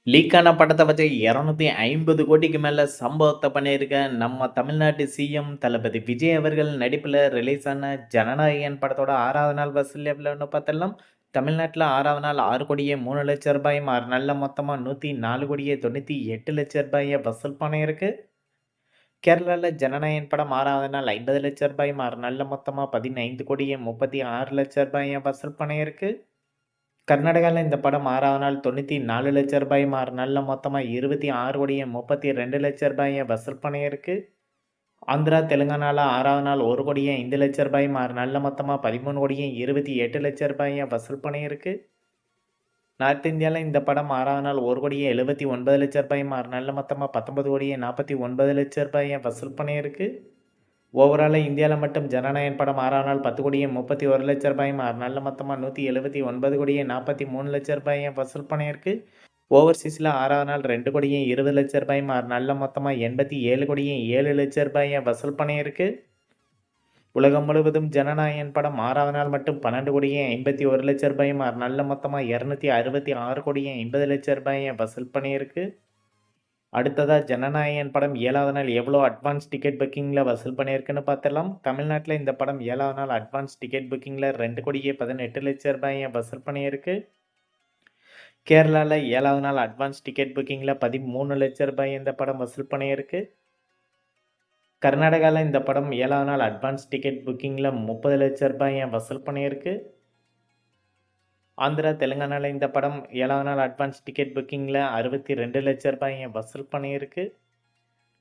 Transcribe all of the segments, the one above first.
லீக்கான படத்த வச்சு 250 கோடிக்கு மேல சம்பவத்த பண்ணியிருக்க நம்ம தமிழ்நாட்டு சிஎம் தளபதி விஜய் அவர்கள் நடிப்புல ரிலீஸ் ஆன ஜனநாயகன் படத்தோட 6வது நாள் வசூல் எவ்வளோன்னு பார்த்தரலாம். தமிழ்நாட்டுல 6வது நாள் ரூ. 6,03,00,000 6 நாள்ல மொத்தமா ரூ. 104,88,00,000 வசூல் பண்ணியிருக்கு. கேரளால ஜனநாயகன் படம் 6வது நாள் ரூ. 50,00,000 6 நாள்ல மொத்தமா ரூ. 15,36,00,000 வசூல் பண்ணியிருக்கு. கர்நாடகால இந்த படம் 6வது நாள் ரூ. 94,00,000 6 நாள்ல மொத்தமா ரூ. 26,32,00,000 வசூல் பண்ணியிருக்கு. ஆந்திரா, தெலுங்கானால 6வது நாள் ரூ. 1,05,00,000 6 நாள்ல மொத்தமா ரூ. 13,28,00,000 வசூல் பண்ணியிருக்கு. நார்த் இந்தியால இந்த படம் 6வது நாள் ரூ. 1,79,00,000 6 நாள்ல மொத்தமா ரூ. 19,49,00,000 வசூல் பண்ணியிருக்கு. ஓவராலா இந்தியால மட்டும் ஜனநாயகன் படம் 6வது நாள் ரூ. 10,31,00,000 6 நாள்ல மொத்தமா ரூ. 179,43,00,000 வசூல் பண்ணியிருக்கு. ஓவர்சீஸ்ல 6வது நாள் ரூ. 2,20,00,000 6 நாள்ல மொத்தமா ரூ. 87,07,00,000 வசூல் பண்ணியிருக்கு. உலகம் முழுவதும் ஜனநாயகன் படம் 6வது நாள் மட்டும் ரூ. 12,51,00,000 6 நாள்ல மொத்தமா ரூ. 266,50,00,000 வசூல் பண்ணியிருக்கு. அடுத்ததா ஜனநாயகன் படம் 7வது நாள் எவ்வளோ அட்வான்ஸ் டிக்கெட் புக்கிங்ல வசூல் பண்ணியிருக்குன்னு பார்த்துடலாம். தமிழ்நாட்டுல இந்த படம் 7வது நாள் அட்வான்ஸ் டிக்கெட் புக்கிங்ல ரூ. 2,18,00,000 வசூல் பண்ணியிருக்கு. கேரளால 7வது நாள் அட்வான்ஸ் டிக்கெட் புக்கிங்ல ரூ. 13,00,000 இந்த படம் வசூல் பண்ணியிருக்கு. கர்நாடகால இந்த படம் 7வது நாள் அட்வான்ஸ் டிக்கெட் புக்கிங்ல ரூ. 30,00,000 வசூல் பண்ணியிருக்கு. ஆந்திரா, தெலுங்கானால இந்த படம் 7வது நாள் அட்வான்ஸ் டிக்கெட் புக்கிங்ல ரூ. 62,00,000 வசூல் பண்ணியிருக்கு.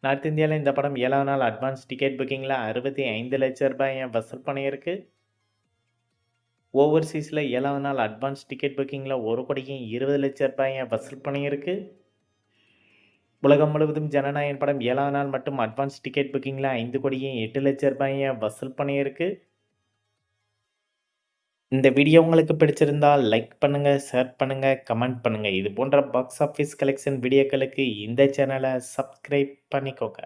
நார்த் இந்தியால இந்த படம் 7வது நாள் அட்வான்ஸ் டிக்கெட் புக்கிங்ல ரூ. 65,00,000 வசூல் பண்ணியிருக்கு. ஓவர்சீஸ்ல 7வது நாள் அட்வான்ஸ் டிக்கெட் புக்கிங்ல ரூ. 1,20,00,000 வசூல் பண்ணியிருக்கு. உலகம் முழுவதும் ஜனநாயகன் படம் 7வது நாள் மட்டும் அட்வான்ஸ் டிக்கெட் புக்கிங்ல ரூ. 5,08,00,000 வசூல் பண்ணியிருக்கு. இந்த வீடியோ உங்களுக்கு பிடிச்சிருந்தா லைக் பண்ணுங்க, ஷேர் பண்ணுங்க, கமெண்ட் பண்ணுங்க. இது போன்ற பாக்ஸ் ஆஃபீஸ் கலெக்ஷன் வீடியோக்களுக்கு இந்த சேனலை சப்ஸ்கிரைப் பண்ணிக்கோங்க.